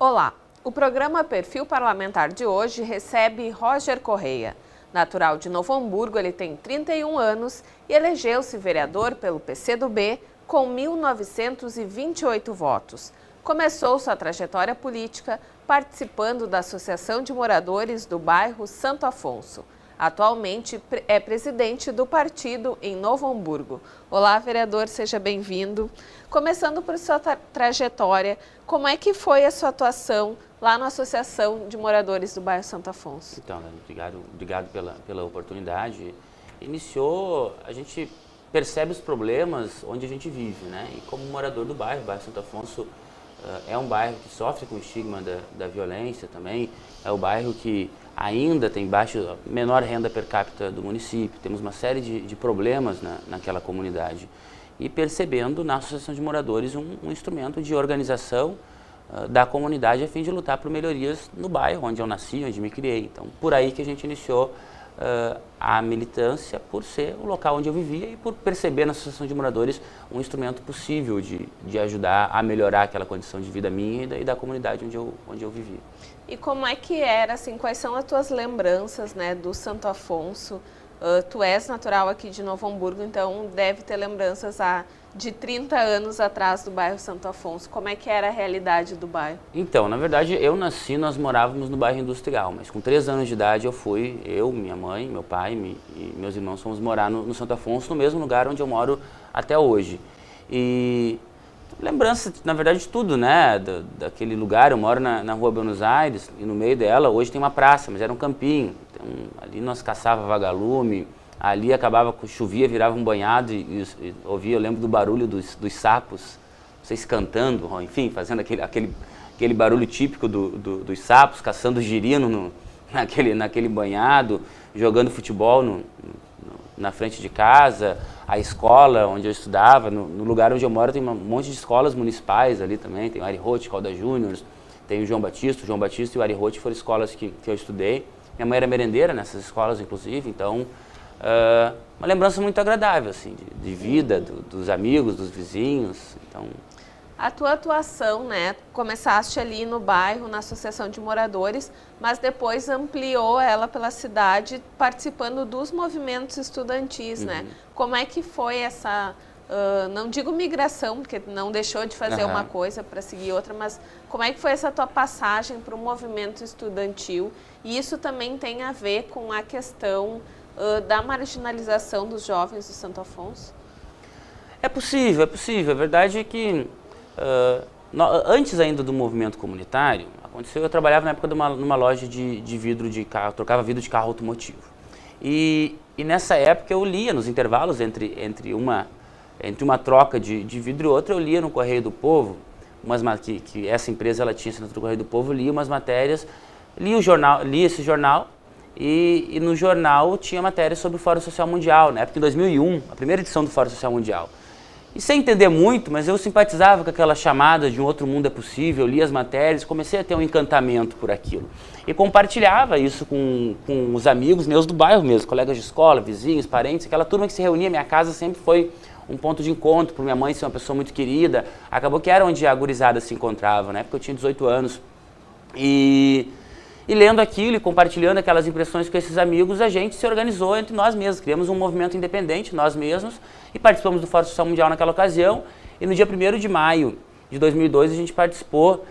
Olá, o programa Perfil Parlamentar de hoje recebe Roger Correia. Natural de Novo Hamburgo, ele tem 31 anos e elegeu-se vereador pelo PCdoB com 1.928 votos. Começou sua trajetória política participando da Associação de Moradores do bairro Santo Afonso. Atualmente é presidente do partido em Novo Hamburgo. Olá, vereador, seja bem-vindo. Começando por sua trajetória, como é que foi a sua atuação lá na Associação de Moradores do bairro Santo Afonso? Então, obrigado pela oportunidade. A gente percebe os problemas onde a gente vive, né? E como morador do bairro, o bairro Santo Afonso é um bairro que sofre com o estigma da violência também, é o bairro que ainda tem menor renda per capita do município, temos uma série de problemas naquela comunidade. E percebendo na Associação de Moradores um instrumento de organização da comunidade a fim de lutar por melhorias no bairro onde eu nasci, onde me criei. Então, por aí que a gente iniciou a militância, por ser o local onde eu vivia e por perceber na Associação de Moradores um instrumento possível de ajudar a melhorar aquela condição de vida minha e da comunidade onde eu vivia. E como é que era, assim, quais são as tuas lembranças, né, do Santo Afonso? Tu és natural aqui de Novo Hamburgo, então deve ter lembranças de 30 anos atrás do bairro Santo Afonso. Como é que era a realidade do bairro? Então, na verdade, nós morávamos no bairro industrial, mas com 3 anos de idade minha mãe, meu pai e meus irmãos fomos morar no Santo Afonso, no mesmo lugar onde eu moro até hoje. E lembrança, na verdade, de tudo, né? Daquele lugar, eu moro na rua Buenos Aires e no meio dela, hoje tem uma praça, mas era um campinho. Então, ali nós caçava vagalume, ali chovia, virava um banhado e ouvia, eu lembro do barulho dos sapos, vocês cantando, enfim, fazendo aquele barulho típico dos sapos, caçando girino naquele banhado, jogando futebol na frente de casa, a escola onde eu estudava, no lugar onde eu moro tem um monte de escolas municipais ali também, tem o Ari Roth, Calda Júnior, tem o João Batista e o Ari Roth foram escolas que eu estudei. Minha mãe era merendeira nessas escolas, inclusive, então uma lembrança muito agradável, assim, de vida, dos amigos, dos vizinhos, então... A tua atuação, né, começaste ali no bairro, na Associação de Moradores, mas depois ampliou ela pela cidade, participando dos movimentos estudantis, né? Como é que foi essa, não digo migração, porque não deixou de fazer uma coisa para seguir outra, mas como é que foi essa tua passagem para o movimento estudantil? E isso também tem a ver com a questão da marginalização dos jovens do Santo Afonso? É possível. A verdade é que antes ainda do movimento comunitário, eu trabalhava na época numa loja de vidro de carro, trocava vidro de carro automotivo. E nessa época eu lia nos intervalos entre uma troca de vidro e outra, eu lia no Correio do Povo, que essa empresa ela tinha assinatura do Correio do Povo, eu lia umas matérias, li esse jornal e no jornal tinha matéria sobre o Fórum Social Mundial, na época em 2001, a primeira edição do Fórum Social Mundial. E sem entender muito, mas eu simpatizava com aquela chamada de um outro mundo é possível, lia as matérias, comecei a ter um encantamento por aquilo. E compartilhava isso com os amigos meus do bairro mesmo, colegas de escola, vizinhos, parentes, aquela turma que se reunia, minha casa sempre foi um ponto de encontro, por minha mãe ser uma pessoa muito querida, acabou que era onde a gurizada se encontrava, né? Porque eu tinha 18 anos. E lendo aquilo e compartilhando aquelas impressões com esses amigos, a gente se organizou entre nós mesmos, criamos um movimento independente, nós mesmos, e participamos do Fórum Social Mundial naquela ocasião, e no dia 1º de maio de 2002 a gente participou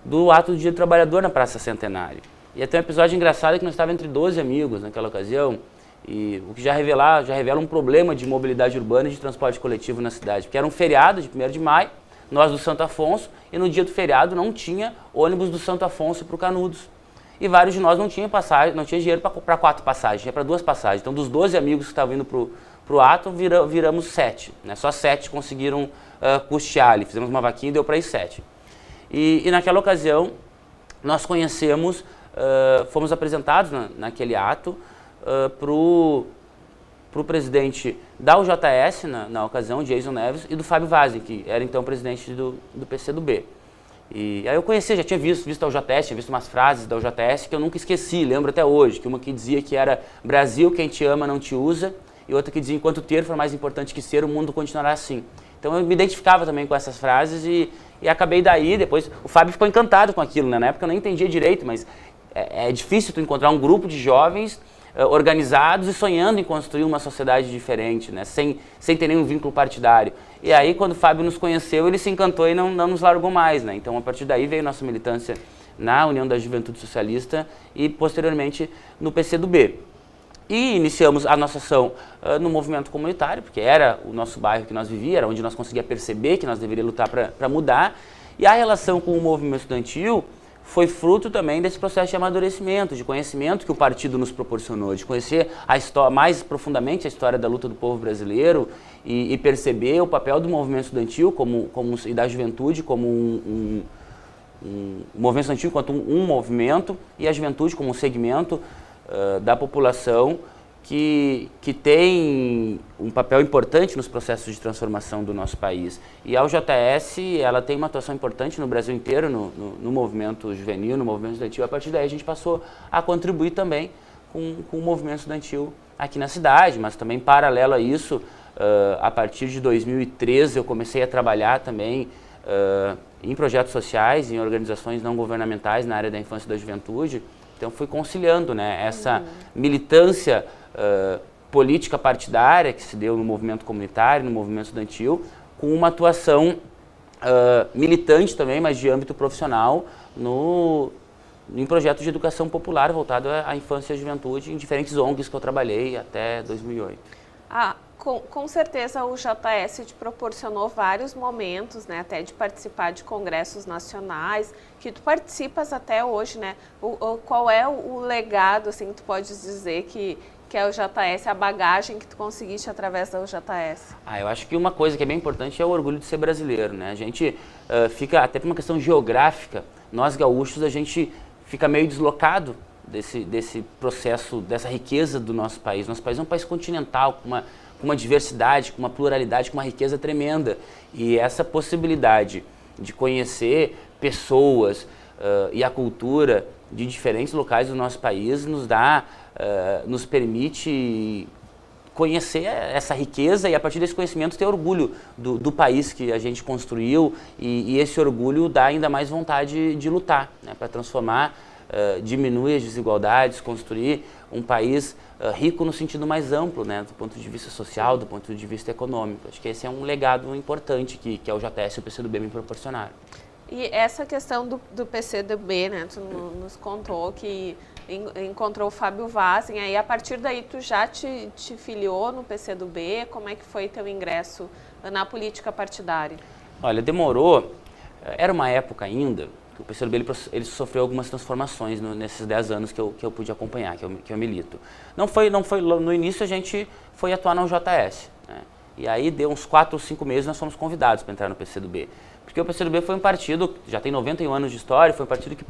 do ato do Dia do Trabalhador na Praça Centenário. E até um episódio engraçado que nós estávamos entre 12 amigos naquela ocasião, e o que já revela um problema de mobilidade urbana e de transporte coletivo na cidade, porque era um feriado de 1º de maio, nós do Santo Afonso, e no dia do feriado não tinha ônibus do Santo Afonso para o Canudos. E vários de nós não tinha dinheiro para 4 passagens, tinha para 2 passagens. Então, dos 12 amigos que estavam indo para o ato, viramos 7. Né? Só 7 conseguiram custear ali. Fizemos uma vaquinha e deu para ir 7. E naquela ocasião, nós conhecemos, fomos apresentados naquele ato para o presidente da UJS, na ocasião, Jason Neves, e do Fábio Vazzi, que era então presidente do PCdoB. E aí eu conhecia, já tinha visto a UJS, tinha visto umas frases da UJS que eu nunca esqueci, lembro até hoje, que uma que dizia que era Brasil, quem te ama não te usa, e outra que dizia, enquanto ter for mais importante que ser, o mundo continuará assim. Então eu me identificava também com essas frases e acabei daí, depois o Fábio ficou encantado com aquilo, né? Na época eu nem entendia direito, mas é difícil tu encontrar um grupo de jovens organizados e sonhando em construir uma sociedade diferente, né? Sem ter nenhum vínculo partidário. E aí quando o Fábio nos conheceu, ele se encantou e não nos largou mais, né? Então a partir daí veio nossa militância na União da Juventude Socialista e posteriormente no PCdoB. E iniciamos a nossa ação no movimento comunitário, porque era o nosso bairro que nós vivíamos, era onde nós conseguíamos perceber que nós deveríamos lutar para mudar. E a relação com o movimento estudantil foi fruto também desse processo de amadurecimento, de conhecimento que o partido nos proporcionou, de conhecer a história, mais profundamente a história da luta do povo brasileiro e perceber o papel do movimento estudantil e da juventude como um movimento estudantil enquanto um movimento e a juventude como um segmento da população que tem um papel importante nos processos de transformação do nosso país. E a UJS, ela tem uma atuação importante no Brasil inteiro, no movimento juvenil, no movimento estudantil. A partir daí a gente passou a contribuir também com o movimento estudantil aqui na cidade, mas também paralelo a isso, a partir de 2013 eu comecei a trabalhar também em projetos sociais, em organizações não governamentais na área da infância e da juventude. Então fui conciliando, né, essa militância política partidária que se deu no movimento comunitário, no movimento estudantil, com uma atuação militante também, mas de âmbito profissional, em projetos de educação popular voltado à infância e à juventude, em diferentes ONGs que eu trabalhei até 2008. Com certeza o JS te proporcionou vários momentos, né, até de participar de congressos nacionais, que tu participas até hoje, né? Qual é o legado, assim, que tu podes dizer que é o JS, a bagagem que tu conseguiste através da UJS? Eu acho que uma coisa que é bem importante é o orgulho de ser brasileiro, né? A gente fica, até por uma questão geográfica, nós gaúchos, a gente fica meio deslocado desse processo, dessa riqueza do nosso país. Nosso país é um país continental, com uma diversidade, com uma pluralidade, com uma riqueza tremenda. E essa possibilidade de conhecer pessoas e a cultura de diferentes locais do nosso país nos permite conhecer essa riqueza e, a partir desse conhecimento, ter orgulho do país que a gente construiu e esse orgulho dá ainda mais vontade de lutar, né, para transformar, diminuir as desigualdades, construir um país rico no sentido mais amplo, né, do ponto de vista social, do ponto de vista econômico. Acho que esse é um legado importante que a UJS e o PCdoB me proporcionaram. E essa questão do PCdoB, né, tu nos contou que encontrou o Fábio Vaz, e aí a partir daí tu já te filiou no PCdoB, como é que foi teu ingresso na política partidária? Olha, demorou, era uma época ainda que o PCdoB ele sofreu algumas transformações nesses 10 anos que eu pude acompanhar, que eu milito. Não foi no início a gente foi atuar na UJS, né? E aí deu uns 4 ou 5 meses nós fomos convidados para entrar no PCdoB. Porque o PCdoB foi um partido que já tem 91 anos de história, foi um partido que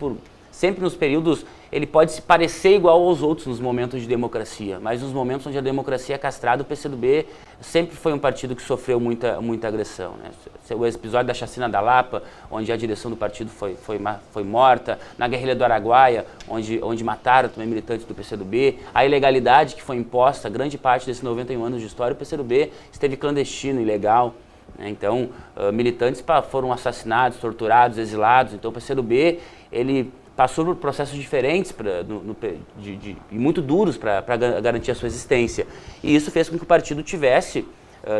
sempre nos períodos ele pode se parecer igual aos outros nos momentos de democracia, mas nos momentos onde a democracia é castrada, o PCdoB sempre foi um partido que sofreu muita agressão, né? O episódio da chacina da Lapa, onde a direção do partido foi morta, na guerrilha do Araguaia, onde mataram também militantes do PCdoB, a ilegalidade que foi imposta, grande parte desses 91 anos de história, o PCdoB esteve clandestino, ilegal. Então, militantes foram assassinados, torturados, exilados. Então, o PCdoB ele passou por processos diferentes e muito duros para garantir a sua existência. E isso fez com que o partido tivesse,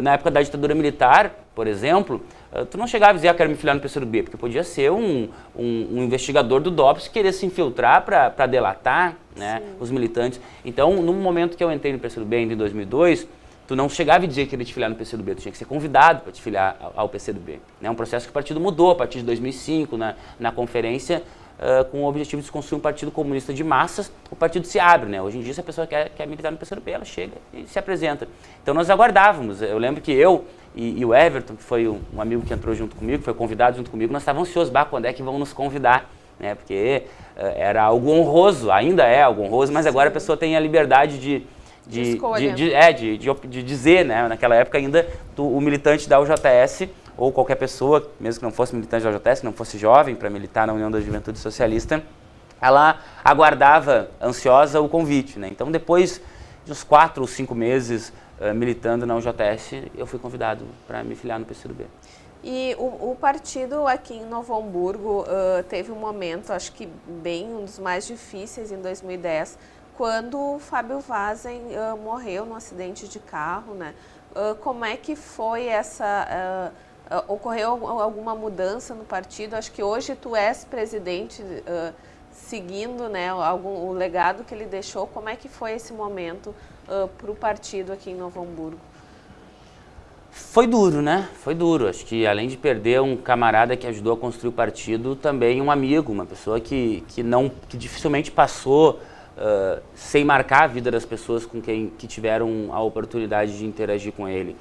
na época da ditadura militar, por exemplo, tu não chegava a dizer, quero me filiar no PCdoB, porque podia ser um investigador do DOPS que queria se infiltrar para delatar, né, os militantes. Então, no momento que eu entrei no PCdoB, ainda em 2002, tu não chegava a dizer que queria te filiar no PCdoB, tu tinha que ser convidado para te filiar ao PCdoB. É um processo que o partido mudou a partir de 2005, na conferência, com o objetivo de construir um partido comunista de massas, o partido se abre, né? Hoje em dia, se a pessoa quer militar no PCdoB, ela chega e se apresenta. Então nós aguardávamos. Eu lembro que eu e o Everton, que foi um amigo que entrou junto comigo, foi convidado junto comigo, nós estávamos ansiosos, quando é que vão nos convidar, né? Porque era algo honroso, ainda é algo honroso, mas agora a pessoa tem a liberdade de dizer, né? Naquela época ainda o militante da UJS ou qualquer pessoa, mesmo que não fosse militante da UJS, que não fosse jovem para militar na União da Juventude Socialista, ela aguardava ansiosa o convite, né? Então depois de outros 4 ou 5 meses militando na UJS, eu fui convidado para me filiar no PCdoB. E o partido aqui em Novo Hamburgo teve um momento, acho que um dos mais difíceis em 2010, quando o Fábio Wahsen morreu num acidente de carro, né? Como é que foi essa... ocorreu alguma mudança no partido? Acho que hoje tu és presidente, seguindo, né, o legado que ele deixou. Como é que foi esse momento para o partido aqui em Novo Hamburgo? Foi duro, né? Foi duro. Acho que além de perder um camarada que ajudou a construir o partido, também um amigo, uma pessoa que dificilmente passou sem marcar a vida das pessoas com quem tiveram a oportunidade de interagir com ele.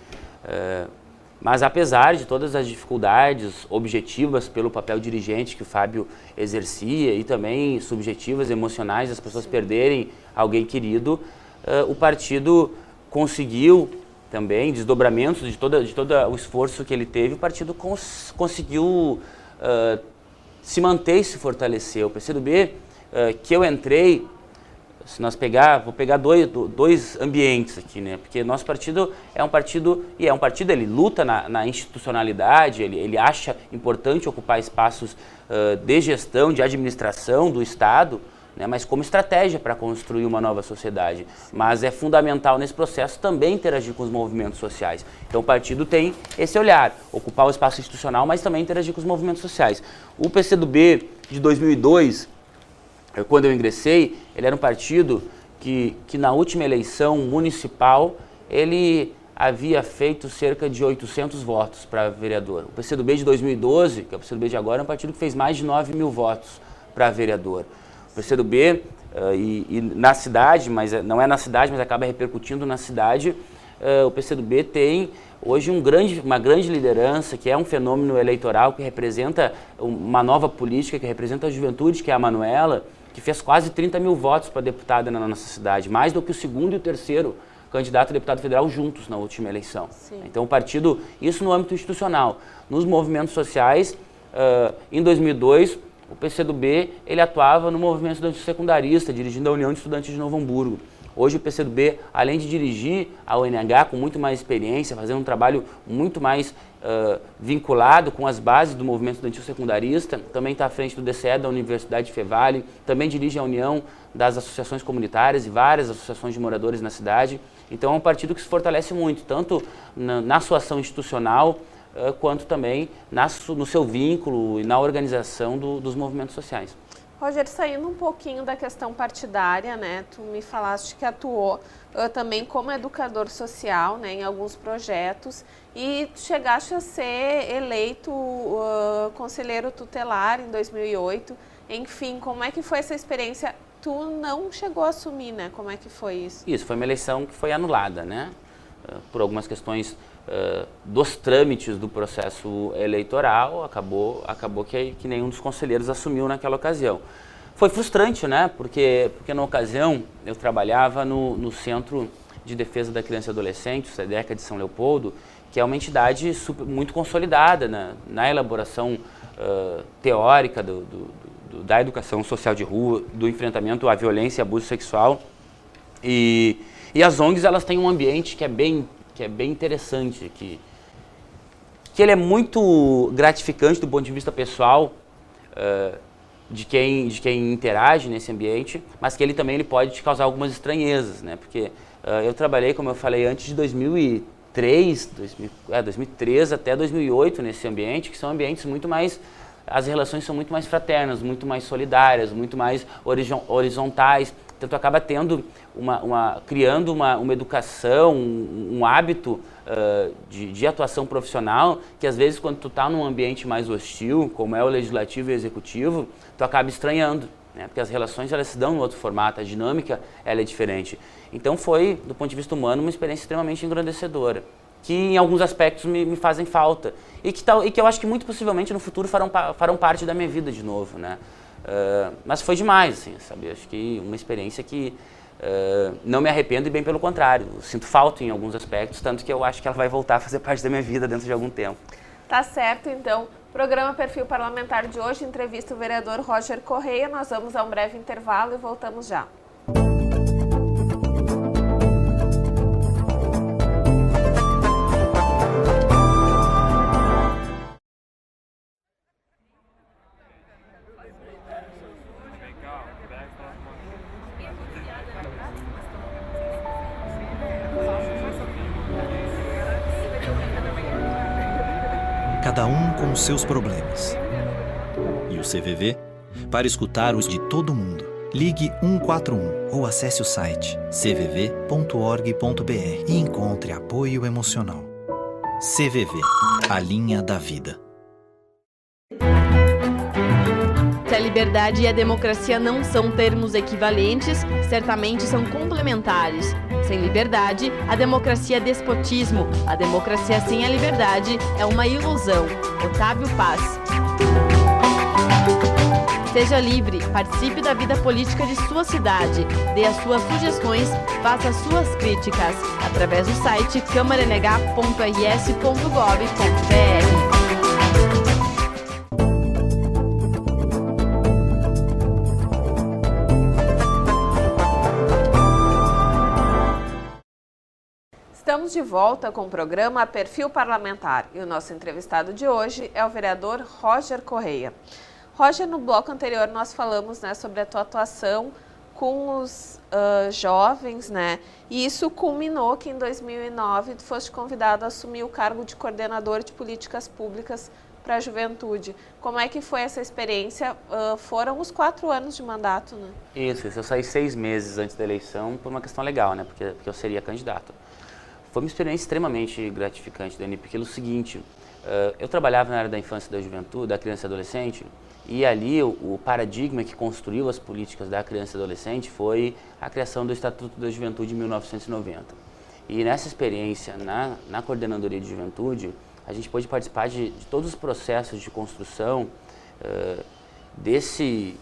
Mas apesar de todas as dificuldades objetivas pelo papel dirigente que o Fábio exercia e também subjetivas, emocionais, das pessoas perderem alguém querido, o partido conseguiu também, desdobramentos de todo o esforço que ele teve, o partido conseguiu se manter e se fortalecer. O PCdoB, que eu entrei, se nós vou pegar dois ambientes aqui, né? Porque nosso partido é um partido, ele luta na institucionalidade, ele acha importante ocupar espaços de gestão, de administração do Estado, né? Mas como estratégia para construir uma nova sociedade. Mas é fundamental nesse processo também interagir com os movimentos sociais. Então o partido tem esse olhar, ocupar o espaço institucional, mas também interagir com os movimentos sociais. O PCdoB de 2002, quando eu ingressei, ele era um partido que na última eleição municipal, ele havia feito cerca de 800 votos para vereador. O PCdoB de 2012, que é o PCdoB de agora, é um partido que fez mais de 9 mil votos para vereador. O PCdoB, e na cidade, mas não é na cidade, mas acaba repercutindo na cidade, o PCdoB tem hoje uma grande liderança, que é um fenômeno eleitoral, que representa uma nova política, que representa a juventude, que é a Manuela, que fez quase 30 mil votos para deputada na nossa cidade, mais do que o segundo e o terceiro candidato a deputado federal juntos na última eleição. Sim. Então o partido, isso no âmbito institucional. Nos movimentos sociais, em 2002, o PCdoB ele atuava no movimento estudantil secundarista, dirigindo a União de Estudantes de Novo Hamburgo. Hoje o PCdoB, além de dirigir a UNH com muito mais experiência, fazendo um trabalho muito mais vinculado com as bases do movimento estudantil secundarista, também está à frente do DCE da Universidade Fevale, também dirige a União das Associações Comunitárias e várias associações de moradores na cidade. Então é um partido que se fortalece muito, tanto na sua ação institucional, quanto também no seu vínculo e na organização dos movimentos sociais. Roger, saindo um pouquinho da questão partidária, né, tu me falaste que atuou também como educador social, né, em alguns projetos e chegaste a ser eleito conselheiro tutelar em 2008. Enfim, como é que foi essa experiência? Tu não chegou a assumir, né? Como é que foi isso? Isso, foi uma eleição que foi anulada, né, por algumas questões dos trâmites do processo eleitoral, acabou que nenhum dos conselheiros assumiu naquela ocasião. Foi frustrante, né? Porque na ocasião eu trabalhava no Centro de Defesa da Criança e Adolescente, o SEDECA de São Leopoldo, que é uma entidade muito consolidada na elaboração teórica da educação social de rua, do enfrentamento à violência e abuso sexual. E as ONGs, elas têm um ambiente que é bem interessante, que ele é muito gratificante do ponto de vista pessoal de quem interage nesse ambiente, mas que ele também pode te causar algumas estranhezas, né? Porque eu trabalhei, como eu falei, antes de 2003 até 2008 nesse ambiente, que são ambientes muito mais, as relações são muito mais fraternas, muito mais solidárias, muito mais horizontais. Então, tu acaba tendo criando uma educação, um hábito de atuação profissional, que às vezes quando tu está num ambiente mais hostil, como é o legislativo e o executivo, tu acaba estranhando, né? Porque as relações elas se dão em outro formato, a dinâmica ela é diferente. Então foi, do ponto de vista humano, uma experiência extremamente engrandecedora, que em alguns aspectos me fazem falta e que eu acho que muito possivelmente no futuro farão parte da minha vida de novo, né? Mas foi demais, assim, sabe? Acho que uma experiência que não me arrependo e bem pelo contrário. Sinto falta em alguns aspectos, tanto que eu acho que ela vai voltar a fazer parte da minha vida dentro de algum tempo. Tá certo, então. Programa Perfil Parlamentar de hoje, entrevista o vereador Roger Correia. Nós vamos a um breve intervalo e voltamos já. cada um com os seus problemas. E o CVV? Para escutar os de todo mundo, ligue 141 ou acesse o site cvv.org.br e encontre apoio emocional. CVV, a linha da vida. Se a liberdade e a democracia não são termos equivalentes, certamente são complementares. Sem liberdade, a democracia é despotismo. A democracia sem a liberdade é uma ilusão. Otávio Paz. Seja livre, participe da vida política de sua cidade, dê as suas sugestões, faça as suas críticas, através do site câmaranh.rs.gov.br. Estamos de volta com o programa Perfil Parlamentar e o nosso entrevistado de hoje é o vereador Roger Correia. Roger, no bloco anterior nós falamos, sobre a tua atuação com os jovens, e isso culminou que em 2009 tu foste convidado a assumir o cargo de coordenador de políticas públicas para a juventude. Como é que foi essa experiência? Foram os 4 anos de mandato, né? Isso, eu saí 6 meses antes da eleição por uma questão legal, porque eu seria candidato. Foi uma experiência extremamente gratificante, Dani, porque é o seguinte, eu trabalhava na área da infância e da juventude, da criança e adolescente, e ali o paradigma que construiu as políticas da criança e adolescente foi a criação do Estatuto da Juventude em 1990. E nessa experiência, na Coordenadoria de Juventude, a gente pôde participar de todos os processos de construção desse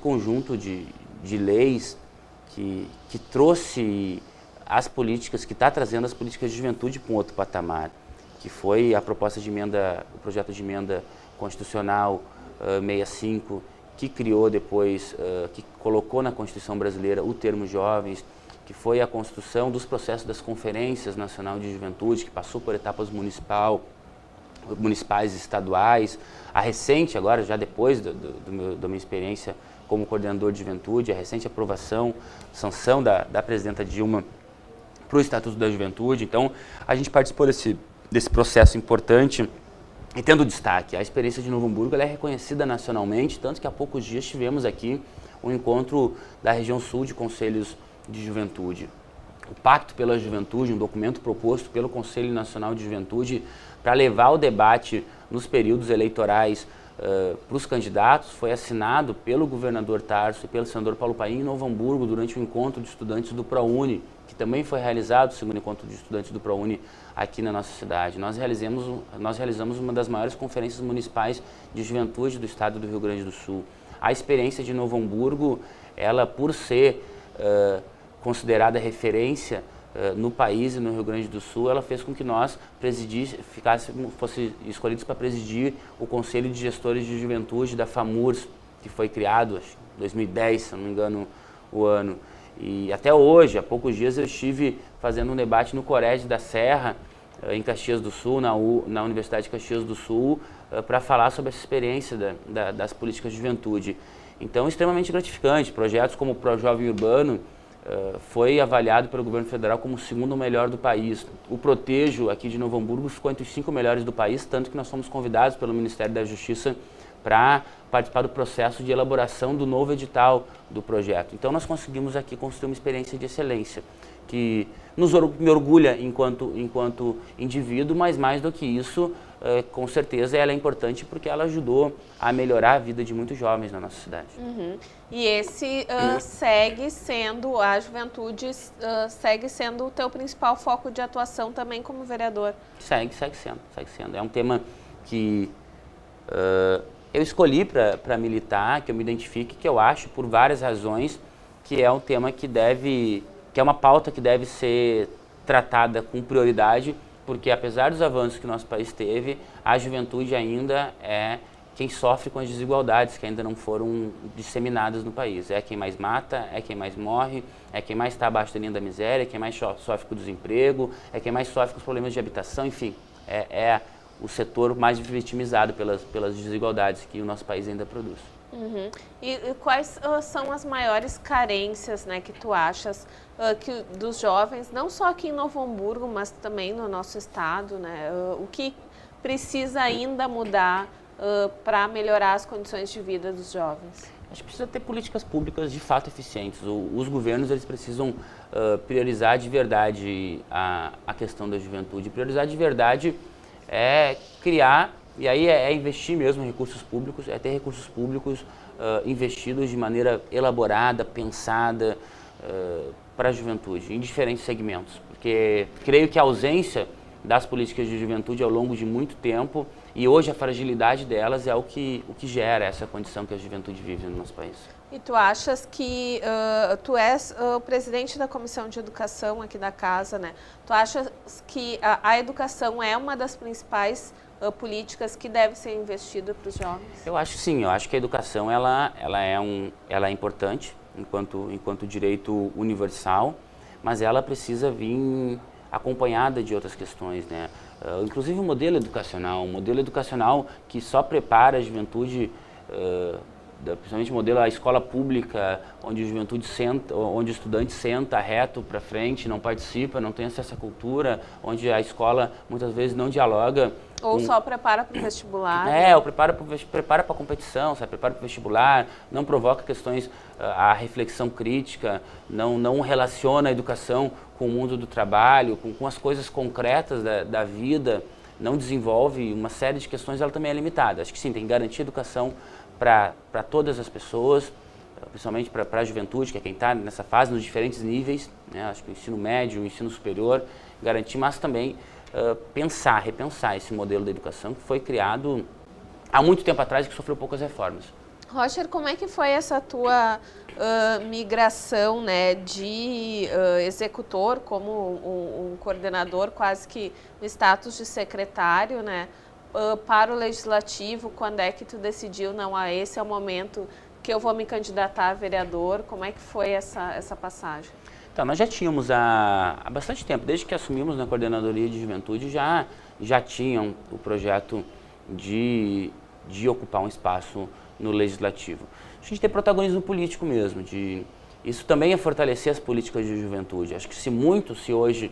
conjunto de leis que trouxe as políticas, que está trazendo as políticas de juventude para um outro patamar, que foi a proposta de emenda, o projeto de emenda constitucional 65, que criou depois, que colocou na Constituição brasileira o termo jovens, que foi a construção dos processos das Conferências Nacional de Juventude, que passou por etapas municipais e estaduais, a recente, agora já depois da minha experiência como coordenador de juventude, a recente sanção da presidenta Dilma para o Estatuto da Juventude. Então, a gente participou desse processo importante e tendo destaque. A experiência de Novo Hamburgo ela é reconhecida nacionalmente, tanto que há poucos dias tivemos aqui um encontro da região sul de conselhos de juventude. O Pacto pela Juventude, um documento proposto pelo Conselho Nacional de Juventude para levar o debate nos períodos eleitorais para os candidatos, foi assinado pelo governador Tarso e pelo senador Paulo Paim em Novo Hamburgo durante o encontro de estudantes do ProUni, que também foi realizado, o segundo encontro de estudantes do ProUni aqui na nossa cidade. Nós realizamos uma das maiores conferências municipais de juventude do estado do Rio Grande do Sul. A experiência de Novo Hamburgo, ela por ser considerada referência no país e no Rio Grande do Sul, ela fez com que nós fossem escolhidos para presidir o Conselho de Gestores de Juventude da FAMURS, que foi criado em 2010, se não me engano, o ano. E até hoje, há poucos dias, eu estive fazendo um debate no Corégio da Serra, em Caxias do Sul, na Universidade de Caxias do Sul, para falar sobre essa experiência das políticas de juventude. Então, extremamente gratificante. Projetos como o ProJovem Urbano foi avaliado pelo governo federal como o segundo melhor do país. O Protejo, aqui de Novo Hamburgo, ficou entre os 5 melhores do país, tanto que nós fomos convidados pelo Ministério da Justiça para participar do processo de elaboração do novo edital do projeto. Então nós conseguimos aqui construir uma experiência de excelência, que me orgulha enquanto indivíduo, mas mais do que isso, com certeza ela é importante porque ela ajudou a melhorar a vida de muitos jovens na nossa cidade. Uhum. E esse segue sendo, a juventude segue sendo o teu principal foco de atuação também como vereador? Segue sendo. É um tema que eu escolhi para militar, que eu me identifique, que eu acho, por várias razões, que é um tema que é uma pauta que deve ser tratada com prioridade, porque apesar dos avanços que o nosso país teve, a juventude ainda é quem sofre com as desigualdades que ainda não foram disseminadas no país. É quem mais mata, é quem mais morre, é quem mais está abaixo da linha da miséria, é quem mais sofre com o desemprego, é quem mais sofre com os problemas de habitação, enfim, é o setor mais vitimizado pelas desigualdades que o nosso país ainda produz. Uhum. E quais são as maiores carências, que tu achas dos jovens, não só aqui em Novo Hamburgo, mas também no nosso estado, O que precisa ainda mudar para melhorar as condições de vida dos jovens? Acho que precisa ter políticas públicas de fato eficientes. Os governos eles precisam priorizar de verdade a questão da juventude. Priorizar de verdade é criar, e aí é investir mesmo em recursos públicos, é ter recursos públicos investidos de maneira elaborada, pensada para a juventude, em diferentes segmentos. Porque creio que a ausência das políticas de juventude ao longo de muito tempo e hoje a fragilidade delas é o que gera essa condição que a juventude vive no nosso país. E tu achas que, tu és o presidente da Comissão de Educação aqui da casa, né? Tu achas que a educação é uma das principais políticas que deve ser investida para os jovens? Eu acho que sim, eu acho que a educação ela é importante enquanto direito universal, mas ela precisa vir acompanhada de outras questões, né? Inclusive um modelo educacional que só prepara a juventude, principalmente o modelo da escola pública, onde a juventude senta, onde o estudante senta reto para frente, não participa, não tem acesso à cultura, onde a escola muitas vezes não dialoga. Ou só prepara para o vestibular. Ou prepara para a competição, prepara para o vestibular, não provoca questões, a reflexão crítica, não relaciona a educação com o mundo do trabalho, com as coisas concretas da vida, não desenvolve uma série de questões, ela também é limitada. Acho que sim, tem que garantir educação para todas as pessoas, principalmente para a juventude, que é quem está nessa fase, nos diferentes níveis, né? Acho que o ensino médio, o ensino superior, garantir, mas também repensar esse modelo da educação que foi criado há muito tempo atrás e que sofreu poucas reformas. Roger, como é que foi essa tua migração, né, de executor, como um coordenador, quase que no status de secretário, né, para o legislativo? Quando é que tu decidiu, não, esse é o momento que eu vou me candidatar a vereador? Como é que foi essa passagem? Então, nós já tínhamos há bastante tempo, desde que assumimos na Coordenadoria de Juventude, já tinham o projeto de ocupar um espaço no Legislativo. A gente tem protagonismo político mesmo, isso também é fortalecer as políticas de juventude. Acho que se hoje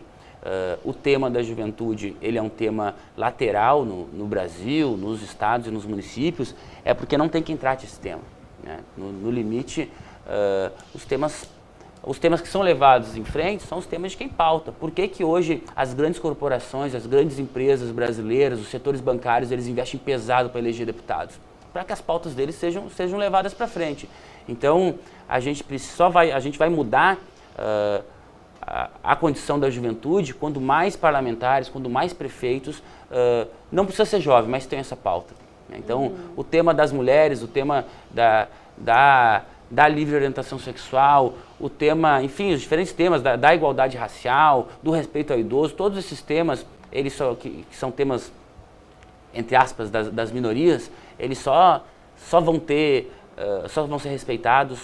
o tema da juventude ele é um tema lateral no Brasil, nos estados e nos municípios, é porque não tem quem trate esse tema, né? No limite, os temas que são levados em frente são os temas de quem pauta. Por que hoje as grandes corporações, as grandes empresas brasileiras, os setores bancários, eles investem pesado para eleger deputados? Para que as pautas deles sejam levadas para frente. Então, a gente vai mudar a condição da juventude quando mais parlamentares, quando mais prefeitos, não precisa ser jovem, mas tem essa pauta. Então, o tema das mulheres, o tema da livre orientação sexual, o tema, enfim, os diferentes temas da igualdade racial, do respeito ao idoso, todos esses temas, que são temas, entre aspas, das minorias, eles só vão ser respeitados,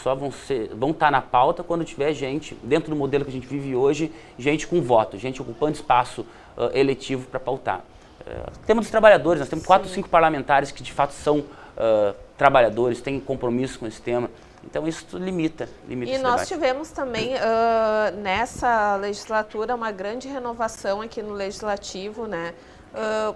vão estar na pauta quando tiver gente, dentro do modelo que a gente vive hoje, gente com voto, gente ocupando espaço eletivo para pautar. Temos os trabalhadores, nós temos 4 ou 5 parlamentares que de fato são trabalhadores, têm compromisso com esse tema. Então isso limita esse debate. E nós tivemos também nessa legislatura uma grande renovação aqui no Legislativo, né?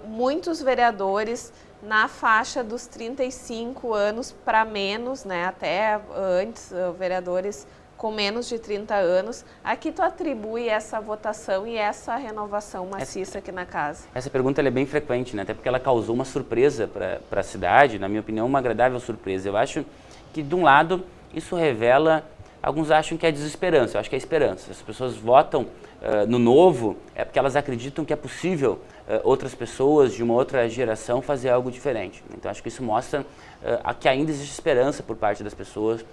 Muitos vereadores na faixa dos 35 anos para menos, né? Até antes, vereadores com menos de 30 anos. A que tu atribui essa votação e essa renovação maciça aqui na casa? Essa pergunta ela é bem frequente, né? Até porque ela causou uma surpresa para a cidade, na minha opinião, uma agradável surpresa. Eu acho que, de um lado, isso revela, alguns acham que é desesperança, eu acho que é esperança. As pessoas votam no novo, é porque elas acreditam que é possível outras pessoas de uma outra geração fazer algo diferente. Então, acho que isso mostra que ainda existe esperança por parte das pessoas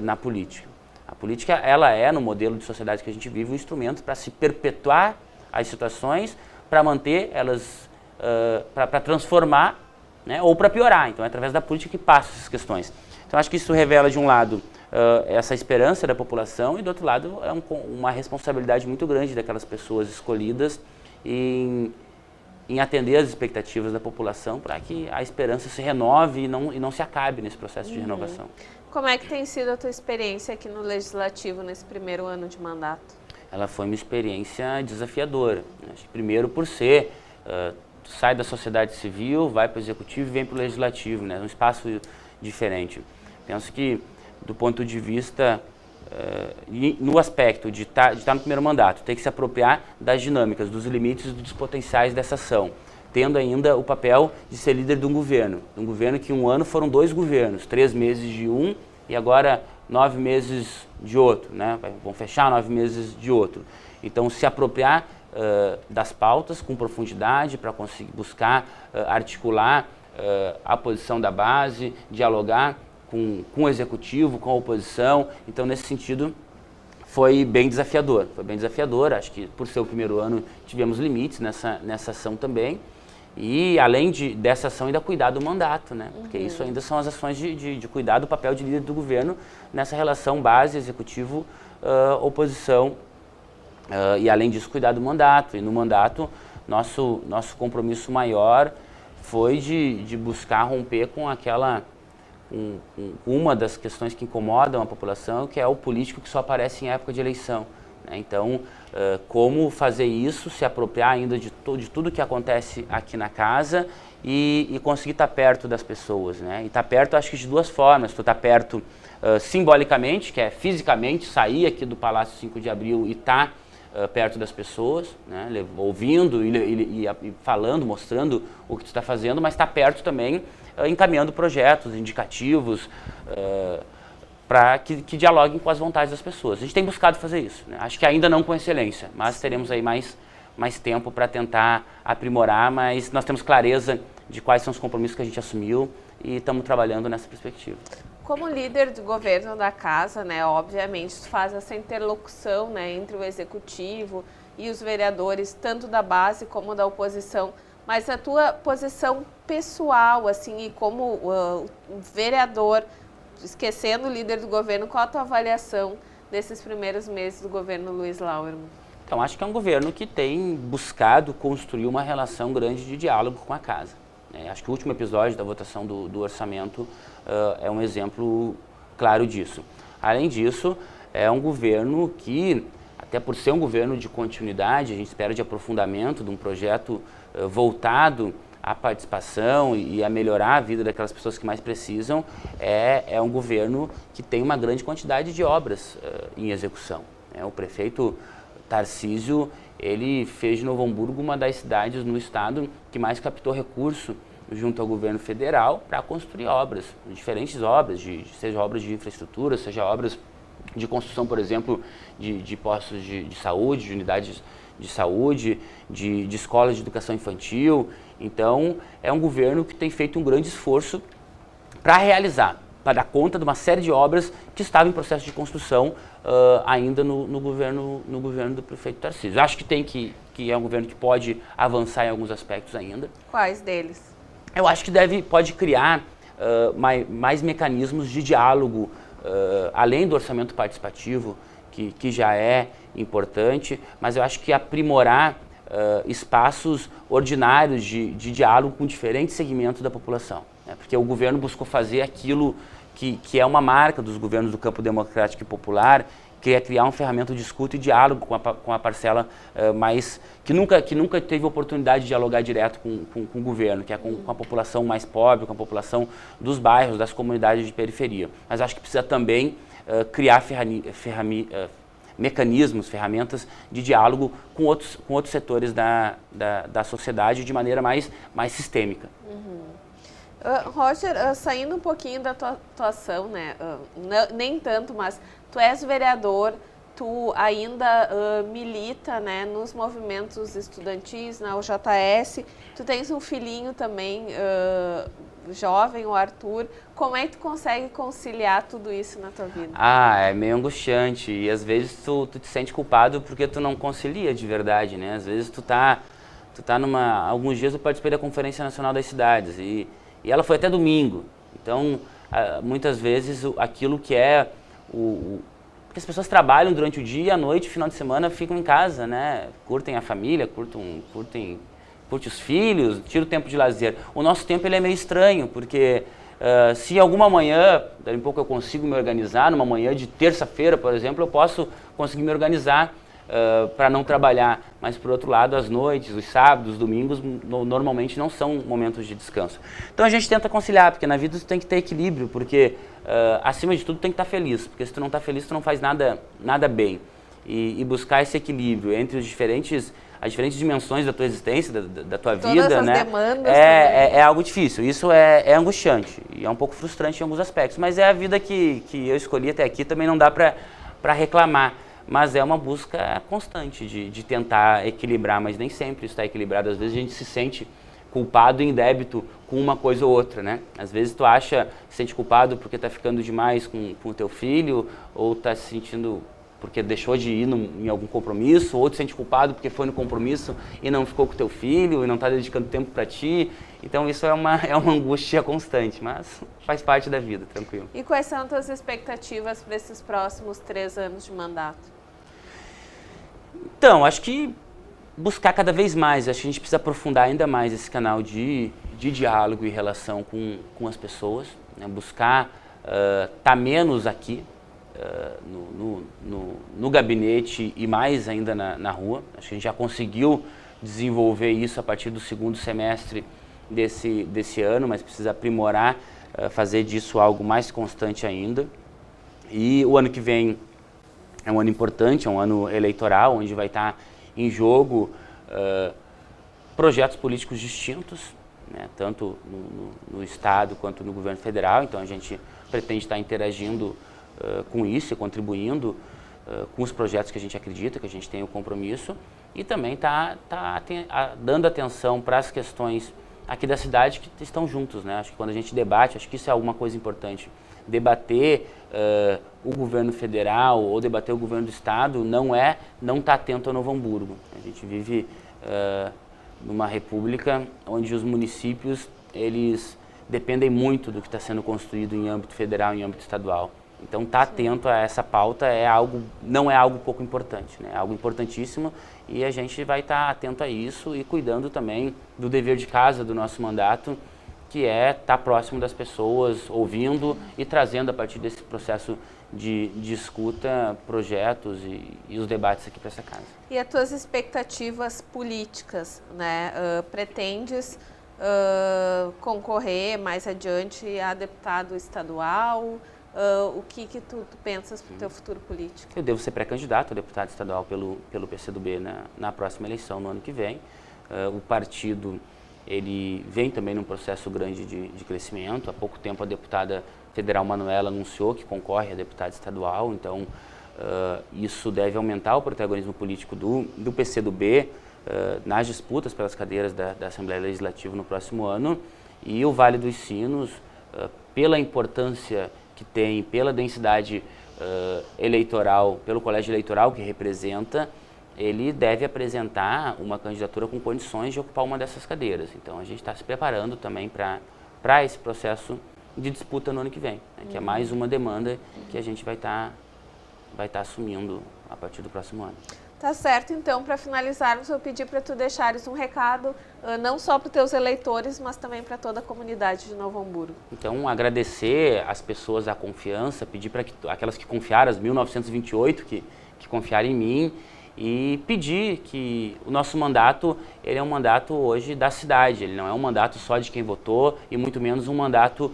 na política. A política, ela é, no modelo de sociedade que a gente vive, um instrumento para se perpetuar as situações, para manter elas, para transformar, né, ou para piorar. Então, é através da política que passa essas questões. Então, acho que isso revela, de um lado, essa esperança da população e, do outro lado, é uma responsabilidade muito grande daquelas pessoas escolhidas em atender as expectativas da população para que a esperança se renove e não se acabe nesse processo de renovação. Como é que tem sido a tua experiência aqui no Legislativo nesse primeiro ano de mandato? Ela foi uma experiência desafiadora. Acho que primeiro por ser tu sai da sociedade civil, vai para o executivo e vem para o legislativo, né? Um espaço diferente. Penso que, do ponto de vista, no aspecto de estar no primeiro mandato, ter que se apropriar das dinâmicas, dos limites e dos potenciais dessa ação, tendo ainda o papel de ser líder de um governo que um ano foram 2 governos, 3 meses de um e agora 9 meses de outro, né? Vão fechar 9 meses de outro. Então, se apropriar das pautas com profundidade para conseguir buscar articular a posição da base, dialogar com o executivo, com a oposição. Então, nesse sentido, foi bem desafiador. Acho que, por ser o primeiro ano, tivemos limites nessa ação também. E, além dessa ação, ainda cuidar do mandato, né? Porque isso ainda são as ações de cuidar do papel de líder do governo nessa relação base, executivo, oposição. E, além disso, cuidar do mandato. E, no mandato, nosso compromisso maior foi de buscar romper com uma das questões que incomodam a população, que é o político que só aparece em época de eleição. Então, como fazer isso, se apropriar ainda de tudo que acontece aqui na casa e conseguir estar perto das pessoas, né? E estar perto, acho que de 2 formas. Tu estar perto simbolicamente, que é fisicamente sair aqui do Palácio 5 de Abril e estar perto das pessoas, né? Ouvindo e falando, mostrando o que tu está fazendo, mas estar perto também, encaminhando projetos, indicativos, para que dialoguem com as vontades das pessoas. A gente tem buscado fazer isso, né? Acho que ainda não com excelência, mas teremos aí mais tempo para tentar aprimorar, mas nós temos clareza de quais são os compromissos que a gente assumiu e estamos trabalhando nessa perspectiva. Como líder do governo da casa, né, obviamente tu faz essa interlocução, né, entre o executivo e os vereadores, tanto da base como da oposição, mas a tua posição pessoal, assim, e como vereador, esquecendo o líder do governo, qual a tua avaliação desses primeiros meses do governo Luiz Lauermann? Então, acho que é um governo que tem buscado construir uma relação grande de diálogo com a casa. Acho que o último episódio da votação do orçamento é um exemplo claro disso. Além disso, é um governo que, até por ser um governo de continuidade, a gente espera de aprofundamento de um projeto voltado à participação e a melhorar a vida daquelas pessoas que mais precisam, é um governo que tem uma grande quantidade de obras em execução. O prefeito Tarcísio, ele fez de Novo Hamburgo uma das cidades no estado que mais captou recurso junto ao governo federal para construir obras, diferentes obras, seja obras de infraestrutura, seja obras de construção, por exemplo, de postos de saúde, de unidades de saúde, de escolas de educação infantil. Então, é um governo que tem feito um grande esforço para realizar, para dar conta de uma série de obras que estavam em processo de construção ainda no governo do prefeito Tarcísio. Acho que é um governo que pode avançar em alguns aspectos ainda. Quais deles? Eu acho que pode criar mais mecanismos de diálogo, além do orçamento participativo, que já é importante, mas eu acho que aprimorar espaços ordinários de diálogo com diferentes segmentos da população, né? Porque o governo buscou fazer aquilo que é uma marca dos governos do campo democrático e popular, que é criar uma ferramenta de escuta e diálogo com a parcela que nunca teve oportunidade de dialogar direto com o governo, que é com a população mais pobre, com a população dos bairros, das comunidades de periferia. Mas acho que precisa também criar mecanismos, ferramentas de diálogo com outros setores da sociedade de maneira mais sistêmica. Roger, saindo um pouquinho da tua atuação, né? Nem tanto, mas tu és vereador, tu ainda milita, né, nos movimentos estudantis, na UJS, tu tens um filhinho também jovem, o Arthur. Como é que tu consegue conciliar tudo isso na tua vida? É meio angustiante e às vezes tu te sente culpado porque tu não concilia de verdade, né? Às vezes tu tá alguns dias eu participei da Conferência Nacional das Cidades e ela foi até domingo. Então, muitas vezes aquilo que é porque as pessoas trabalham durante o dia, à noite, final de semana ficam em casa, né? Curtem a família, curtem os filhos, tiram o tempo de lazer. O nosso tempo ele é meio estranho, porque se alguma manhã, daqui a pouco eu consigo me organizar, numa manhã de terça-feira, por exemplo, eu posso conseguir me organizar para não trabalhar, mas por outro lado, as noites, os sábados, os domingos, normalmente não são momentos de descanso. Então a gente tenta conciliar, porque na vida tu tem que ter equilíbrio, porque acima de tudo tem que estar feliz, porque se tu não está feliz, tu não faz nada bem. E buscar esse equilíbrio entre as diferentes dimensões da tua existência, da tua vida, todas as né? demandas É algo difícil, isso é angustiante e é um pouco frustrante em alguns aspectos, mas é a vida que eu escolhi até aqui, também não dá para reclamar, mas é uma busca constante de tentar equilibrar, mas nem sempre está equilibrado, às vezes a gente se sente culpado em débito com uma coisa ou outra, né? Às vezes tu se sente culpado porque está ficando demais com o teu filho, ou está se sentindo porque deixou de ir em algum compromisso, ou te sente culpado porque foi no compromisso e não ficou com o teu filho, e não está dedicando tempo para ti. Então isso é uma angústia constante, mas faz parte da vida, tranquilo. E quais são as tuas expectativas para esses próximos 3 anos de mandato? Então, acho que buscar cada vez mais, acho que a gente precisa aprofundar ainda mais esse canal de diálogo e relação com as pessoas, né? Buscar estar menos aqui, no gabinete e mais ainda na rua. Acho que a gente já conseguiu desenvolver isso a partir do segundo semestre desse ano, mas precisa aprimorar, fazer disso algo mais constante ainda. E o ano que vem é um ano importante, é um ano eleitoral, onde vai estar em jogo projetos políticos distintos, né, tanto no Estado quanto no governo federal. Então a gente pretende estar interagindo com isso e contribuindo com os projetos que a gente acredita, que a gente tem o compromisso, e também dando atenção para as questões aqui da cidade que estão juntos, né? Acho que quando a gente debate, acho que isso é alguma coisa importante. Debater o governo federal ou debater o governo do Estado não tá atento a Novo Hamburgo. A gente vive numa república onde os municípios, eles dependem muito do que está sendo construído em âmbito federal e em âmbito estadual. Então, estar atento a essa pauta não é algo pouco importante, né? É algo importantíssimo, e a gente vai estar atento a isso e cuidando também do dever de casa do nosso mandato, que é estar próximo das pessoas, ouvindo e trazendo a partir desse processo de escuta projetos e os debates aqui para essa casa. E as tuas expectativas políticas, né? Pretendes concorrer mais adiante a deputado estadual? O que tu pensas para o teu futuro político? Eu devo ser pré-candidato a deputado estadual pelo PCdoB na próxima eleição, no ano que vem. O partido ele vem também num processo grande de crescimento. Há pouco tempo a deputada federal Manuela anunciou que concorre a deputada estadual, então isso deve aumentar o protagonismo político do PCdoB nas disputas pelas cadeiras da Assembleia Legislativa no próximo ano. E o Vale dos Sinos, pela importância que tem, pela densidade eleitoral, pelo colégio eleitoral que representa, ele deve apresentar uma candidatura com condições de ocupar uma dessas cadeiras. Então a gente está se preparando também para esse processo de disputa no ano que vem, né, que é mais uma demanda que a gente vai estar assumindo a partir do próximo ano. Tá certo, então, para finalizarmos, eu pedi para tu deixares um recado, não só para os teus eleitores, mas também para toda a comunidade de Novo Hamburgo. Então, agradecer às pessoas a confiança, pedir para aquelas que confiaram, as 1928 que confiaram em mim, e pedir que o nosso mandato, ele é um mandato hoje da cidade, ele não é um mandato só de quem votou e muito menos um mandato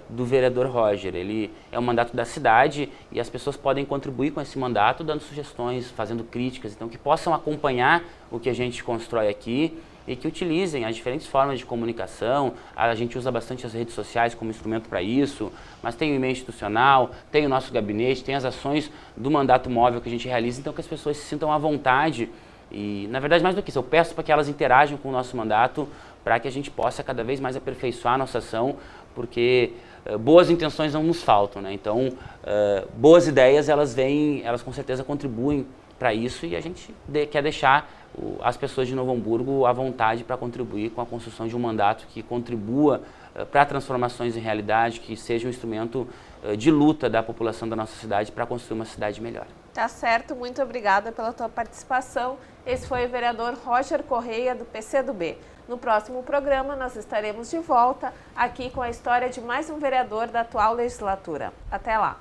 do vereador Roger. Ele é um mandato da cidade e as pessoas podem contribuir com esse mandato dando sugestões, fazendo críticas, então que possam acompanhar o que a gente constrói aqui e que utilizem as diferentes formas de comunicação. A gente usa bastante as redes sociais como instrumento para isso, mas tem o e-mail institucional, tem o nosso gabinete, tem as ações do mandato móvel que a gente realiza, então que as pessoas se sintam à vontade. E, na verdade, mais do que isso, eu peço para que elas interajam com o nosso mandato para que a gente possa cada vez mais aperfeiçoar a nossa ação, porque boas intenções não nos faltam, né? Então, boas ideias, elas com certeza contribuem para isso, e a gente quer deixar as pessoas de Novo Hamburgo à vontade para contribuir com a construção de um mandato que contribua para transformações em realidade, que seja um instrumento de luta da população da nossa cidade para construir uma cidade melhor. Tá certo, muito obrigada pela tua participação. Esse foi o vereador Roger Correia, do PCdoB. No próximo programa, nós estaremos de volta aqui com a história de mais um vereador da atual legislatura. Até lá!